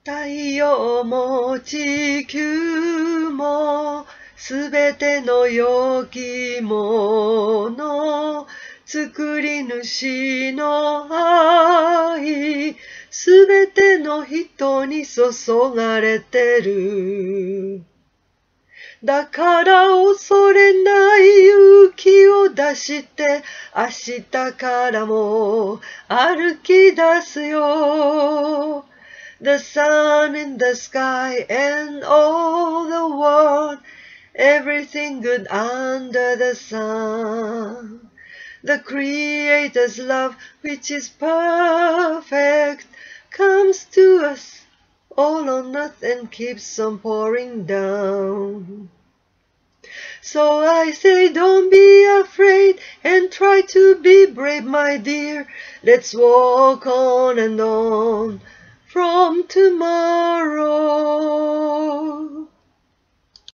太陽も地球もすべての良きもの作り主の愛すべての人に注がれてる。だから恐れない勇気を出して明日からも歩き出すよ。The sun in the sky and all the world, everything good under the sun. The Creator's love, which is perfect, comes to us all on earth and keeps on pouring down. So I say don't be afraid and try to be brave, my dear. Let's walk on and on from tomorrow.